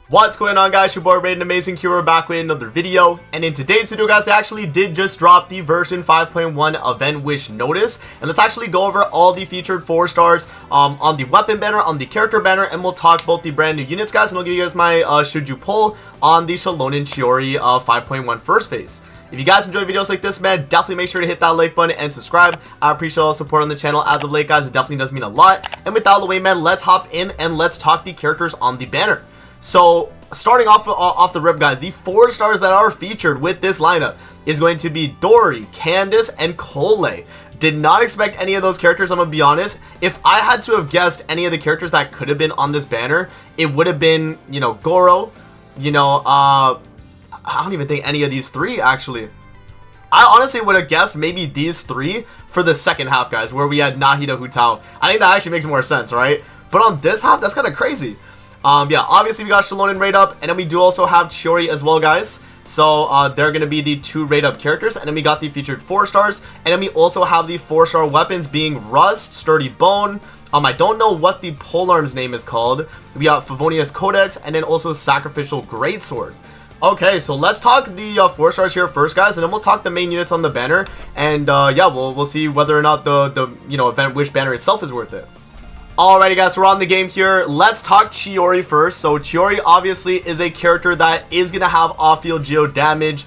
What's going on, guys? Your boy Raiden Amazing Chiori back with another video, and in today's video, guys, they actually did just drop the version 5.1 event wish notice, and let's actually go over all the featured 4 stars on the weapon banner, on the character banner, and we'll talk about the brand new units, guys, and I'll give you guys my should you pull on the Xilonen Chiori 5.1 first phase. If you guys enjoy videos like this, man, definitely make sure to hit that like button and subscribe. I appreciate all the support on the channel as of late, guys. It definitely does mean a lot. And with that out of the way, man, let's hop in and let's talk the characters on the banner. So starting off the rip, guys, the 4 stars that are featured with this lineup is going to be Dory, Candace, and Cole. Did not expect any of those characters, I'm gonna be honest. If I had to have guessed any of the characters that could have been on this banner, it would have been, you know, Goro, you know, I don't even think any of these 3 actually. I honestly would have guessed maybe these 3 for the second half, guys, where we had Nahida, Hutao. I think that actually makes more sense, right? But on this half, that's kind of crazy. Yeah, obviously we got Xilonen rate up, and then we do also have Chiori as well, guys. So they're gonna be the 2 rate up characters, and then we got the featured 4 stars, and then we also have the 4-star weapons being Rust, Sturdy Bone. I don't know what the polearm's name is called. We got Favonius Codex, and then also Sacrificial Greatsword. Okay, so let's talk the 4 stars here first, guys, and then we'll talk the main units on the banner, and yeah, we'll see whether or not the you know, event wish banner itself is worth it. Alrighty, guys, so we're on the game here. Let's talk Chiori first. So Chiori obviously is a character that is gonna have off-field geo damage.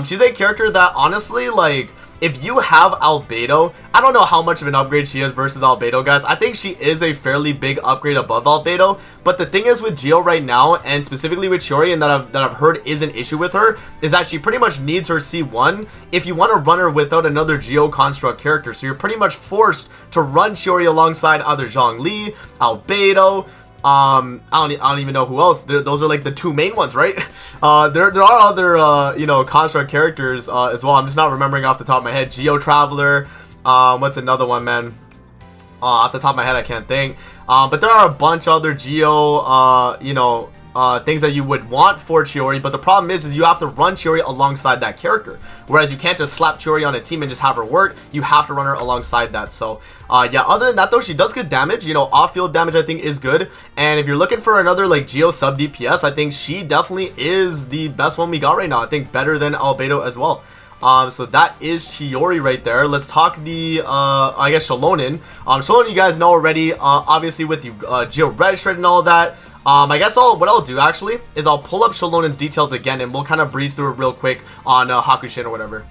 She's a character that honestly, like, if you have Albedo, I don't know how much of an upgrade she is versus Albedo, guys. I think she is a fairly big upgrade above Albedo. But the thing is with Geo right now, and specifically with Chiori, and that I've heard is an issue with her, is that she pretty much needs her C1 if you want to run her without another Geo construct character. So you're pretty much forced to run Chiori alongside either Zhongli, Albedo, I don't even know who else. Those are like the 2 main ones, right? There are other you know, construct characters as well. I'm just not remembering off the top of my head. Geo Traveler, what's another one, man? Off the top of my head, I can't think. But there are a bunch of other Geo you know, things that you would want for Chiori, but the problem is you have to run Chiori alongside that character, whereas you can't just slap Chiori on a team and just have her work. You have to run her alongside that. So yeah, other than that though, she does good damage, you know, off-field damage I think is good, and if you're looking for another like Geo sub DPS, I think she definitely is the best one we got right now. I think better than Albedo as well. So that is Chiori right there. Let's talk the I guess Xilonen. Xilonen, you guys know already, obviously with the Geo Red Shred and all that. I guess what I'll do actually is I'll pull up Shilonen's details again, and we'll kind of breeze through it real quick on Hakushin or whatever.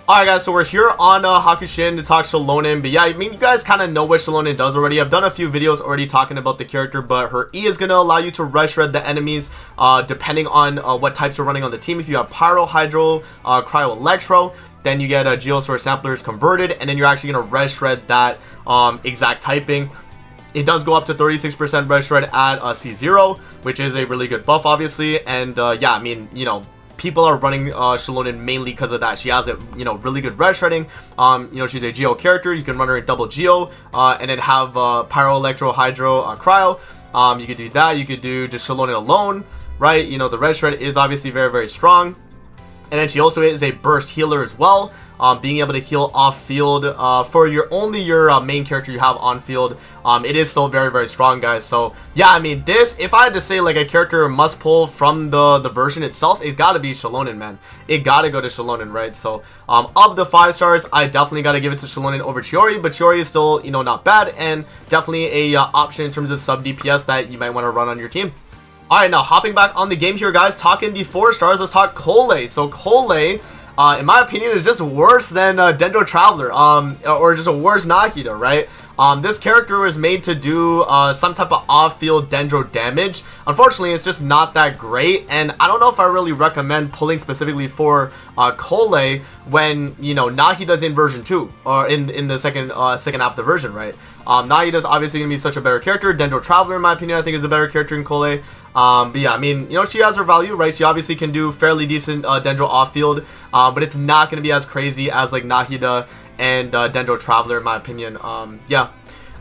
Alright, guys, so we're here on Hakushin to talk Xilonen, but yeah, I mean, you guys kind of know what Xilonen does already. I've done a few videos already talking about the character, but her E is going to allow you to red shred the enemies depending on what types you're running on the team. If you have Pyro, Hydro, Cryo, Electro, then you get Geosaur Samplers converted, and then you're actually going to red shred that exact typing. It does go up to 36% red shred at C0, which is a really good buff, obviously. And yeah, I mean, you know, people are running Xilonen mainly because of that. She has a, you know, really good red shredding. You know, she's a Geo character. You can run her in double Geo, and then have Pyro, Electro, Hydro, Cryo. You could do that. You could do just Xilonen alone, right? You know, the red shred is obviously very, very strong. And then she also is a burst healer as well. Being able to heal off field for your main character you have on field, it is still very, very strong, guys. So yeah, I mean, this, if I had to say like a character must pull from the version itself, it gotta be Xilonen, man. It gotta go to Xilonen, right? So of the 5 stars, I definitely gotta give it to Xilonen over Chiori, but Chiori is still, you know, not bad, and definitely a option in terms of sub DPS that you might want to run on your team. Alright, now hopping back on the game here, guys, talking the 4 stars, let's talk Cole. So Cole, in my opinion, is just worse than Dendro Traveler, or just a worse Nahida, right? This character was made to do some type of off-field Dendro damage. Unfortunately, it's just not that great, and I don't know if I really recommend pulling specifically for Cole when, you know, Nahida's in version 2, or in the second half of the version, right? Nahida's obviously going to be such a better character. Dendro Traveler, in my opinion, I think is a better character than Cole. But yeah, I mean, you know, she has her value, right? She obviously can do fairly decent Dendro off-field, but it's not going to be as crazy as like Nahida and Dendro Traveler, in my opinion. Yeah,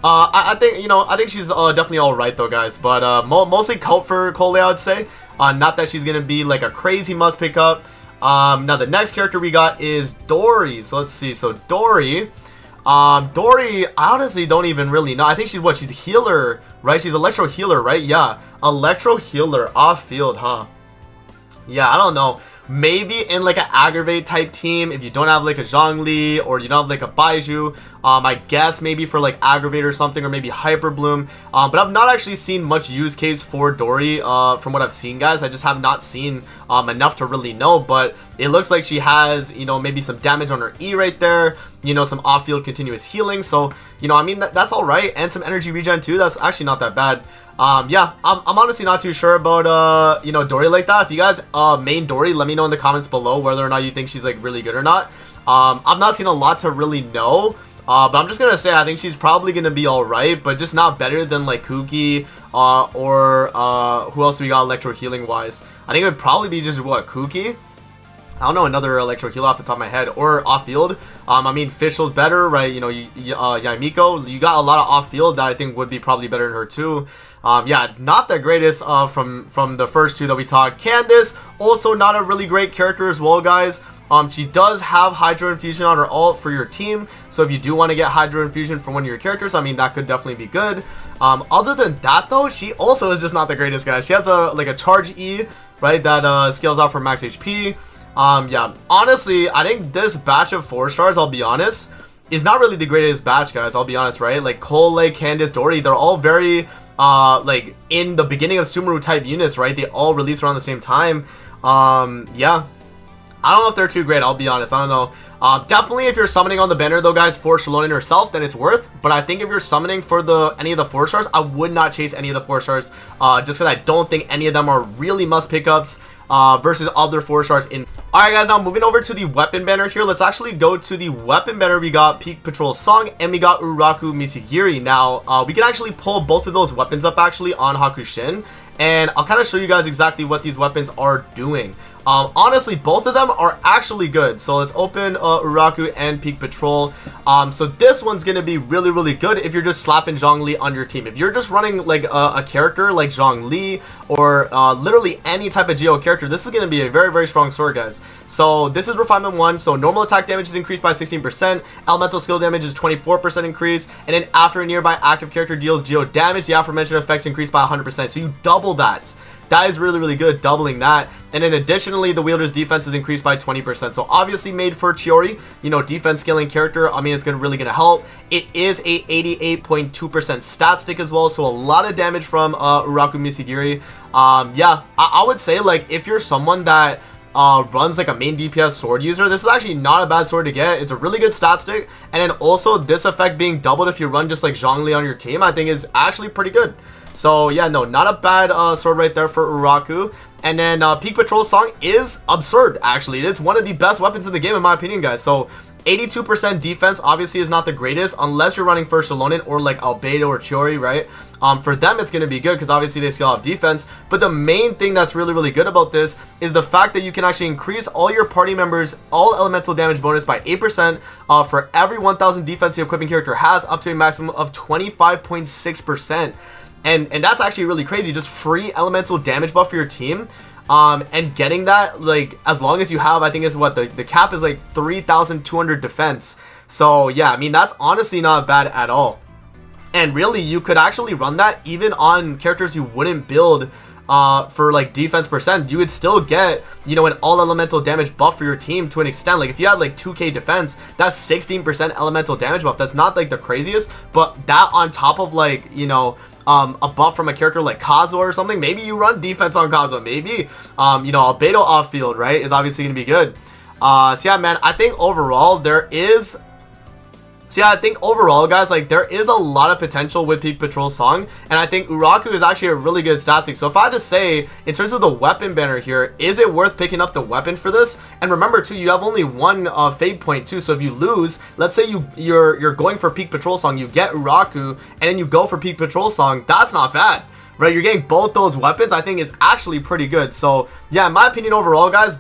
I think, you know, I think she's definitely all right though, guys. But mostly cult for Cole, I would say. Not that she's going to be like a crazy must pick up. Now the next character we got is Dory. So let's see. So Dory, I honestly don't even really know. I think she's healer right? She's Electro Healer, right? Yeah, Electro Healer off field, huh? Yeah, I don't know. Maybe in like an aggravate type team, if you don't have like a Zhongli or you don't have like a Baiju, I guess maybe for like aggravate or something, or maybe Hyper Bloom. But I've not actually seen much use case for Dory from what I've seen, guys. I just have not seen enough to really know, but it looks like she has, you know, maybe some damage on her E right there, you know, some off-field continuous healing. So, you know, I mean, that's all right. And some energy regen too. That's actually not that bad. Yeah, I'm honestly not too sure about, you know, Dory like that. If you guys main Dory, let me know in the comments below whether or not you think she's like really good or not. I've not seen a lot to really know, but I'm just gonna say I think she's probably gonna be alright, but just not better than like Kuki, or who else we got electro healing wise. I think it would probably be just what, Kuki? I don't know another electro healer off the top of my head, or off field. I mean, Fischl's better, right? You know, Yamiko, you got a lot of off field that I think would be probably better than her too. Yeah, not the greatest from the first two that we talked. Candace, also not a really great character as well, guys. She does have Hydro Infusion on her ult for your team, so if you do want to get Hydro Infusion from one of your characters, I mean, that could definitely be good. Other than that, though, she also is just not the greatest, guys. She has like a charge E, right, that scales out for max HP. Yeah, honestly, I think this batch of 4 stars, I'll be honest, is not really the greatest batch, guys. I'll be honest, right? Like Cole, Candace, Dory, they're all very like in the beginning of Sumeru type units, right? They all release around the same time. Yeah, I don't know if they're too great, I'll be honest. I don't know. Definitely if you're summoning on the banner though, guys, for Xilonen herself, then it's worth. But I think if you're summoning for any of the 4 stars, I would not chase any of the 4 stars, just because I don't think any of them are really must pickups versus other 4 stars in. Alright, guys, now moving over to the weapon banner here. Let's actually go to the weapon banner. We got Peak Patrol Song and we got Uraku Misagiri. Now, we can actually pull both of those weapons up actually on Hakushin, and I'll kind of show you guys exactly what these weapons are doing. Honestly, both of them are actually good. So let's open Uraku and Peak Patrol. So this one's gonna be really, really good if you're just slapping Zhongli on your team. If you're just running like a character like Zhongli or literally any type of Geo character, this is gonna be a very, very strong sword, guys. So this is refinement 1. So normal attack damage is increased by 16%. Elemental skill damage is 24% increase. And then after a nearby active character deals Geo damage, the aforementioned effects increase by 100%. So you double that. That is really, really good, doubling that. And then additionally, the wielder's defense is increased by 20%. So obviously made for Chiori, you know, defense scaling character. I mean, it's really gonna help. It is a 88.2% stat stick as well. So a lot of damage from Uraku Misagiri. Yeah, I would say like if you're someone that runs like a main DPS sword user, this is actually not a bad sword to get. It's a really good stat stick. And then also this effect being doubled if you run just like Zhongli on your team, I think is actually pretty good. So yeah, no, not a bad sword right there for Uraku. And then Peak Patrol Song is absurd, actually. It is one of the best weapons in the game, in my opinion, guys. So 82% defense obviously is not the greatest unless you're running for Xilonen or like Albedo or Chiori, right? For them, it's going to be good because obviously they scale off defense. But the main thing that's really, really good about this is the fact that you can actually increase all your party members' all elemental damage bonus by 8% for every 1,000 defense the equipping character has, up to a maximum of 25.6%. And that's actually really crazy. Just free elemental damage buff for your team. And getting that, like, as long as you have, I think is what the cap is like 3,200 defense. So yeah, I mean, that's honestly not bad at all. And really, you could actually run that even on characters you wouldn't build for like defense percent. You would still get, you know, an all elemental damage buff for your team to an extent. Like if you had like 2k defense, that's 16% elemental damage buff. That's not like the craziest, but that on top of like, you know, a buff from a character like Kazuo or something, maybe you run defense on Kazuo, maybe you know, Albedo off field, right, is obviously gonna be good. So yeah, man, I think overall guys, like there is a lot of potential with Peak Patrol Song, and I think Uraku is actually a really good stat stick. So if I had to say, in terms of the weapon banner here, is it worth picking up the weapon for this? And remember too, you have only one fade point too, so if you lose, let's say you're going for Peak Patrol Song, you get Uraku, and then you go for Peak Patrol Song, that's not bad, right? You're getting both those weapons, I think is actually pretty good. So yeah, in my opinion overall, guys,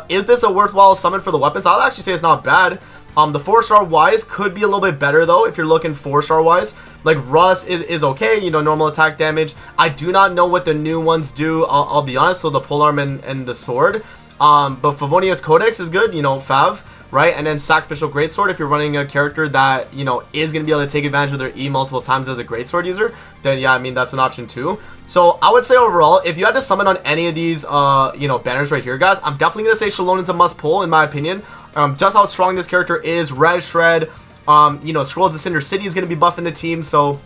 is this a worthwhile summon for the weapons? I'll actually say it's not bad. The 4-star wise could be a little bit better though if you're looking 4-star wise. Like Russ is okay, you know, normal attack damage. I do not know what the new ones do, I'll be honest. So the polearm and the sword. But Favonius Codex is good, you know, Fav. right? And then Sacrificial Greatsword if you're running a character that, you know, is going to be able to take advantage of their E multiple times as a Greatsword user, then yeah, I mean, that's an option too. So I would say overall, if you had to summon on any of these, you know, banners right here, guys, I'm definitely going to say Shalonen's a must pull in my opinion. Just how strong this character is. Red Shred, you know, Scrolls of Cinder City is going to be buffing the team, so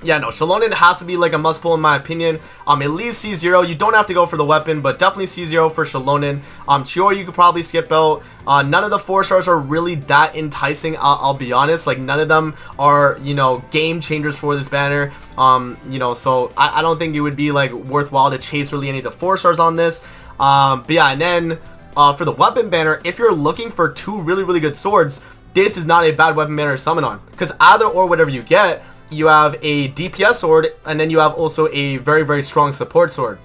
yeah, no, Xilonen has to be like a must pull in my opinion. At least C0. You don't have to go for the weapon, but definitely C0 for Xilonen. Chiori you could probably skip out. None of the 4-stars are really that enticing, I'll be honest. Like, none of them are, you know, game changers for this banner. You know, so I don't think it would be like worthwhile to chase really any of the 4-stars on this. But yeah, and then for the weapon banner, if you're looking for 2 really good swords, this is not a bad weapon banner to summon on. Because either or whatever you get, you have a DPS sword, and then you have also a very strong support sword.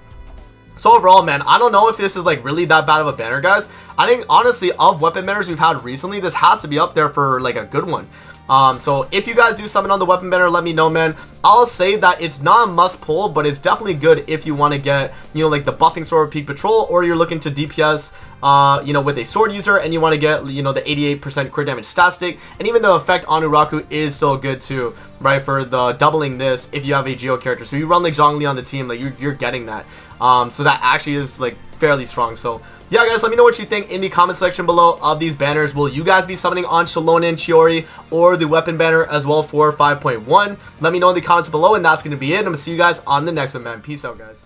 So overall, man, I don't know if this is like really that bad of a banner, guys. I think honestly, of weapon banners we've had recently, this has to be up there for like a good one. So if you guys do summon on the weapon banner, let me know, man. I'll say that it's not a must pull, but it's definitely good if you want to get, you know, like the buffing sword Peak Patrol, or you're looking to DPS, you know, with a sword user, and you want to get, you know, the 88% crit damage stat stick, and even the effect on Uraku is still good too, right, for the doubling this if you have a Geo character. So you run like Zhongli on the team, like you're getting that. So that actually is like fairly strong. So yeah, guys, let me know what you think in the comment section below of these banners. Will you guys be summoning on Xilonen Chiori or the weapon banner as well for 5.1? Let me know in the comments below, and that's going to be it. I'm going to see you guys on the next one, man. Peace out, guys.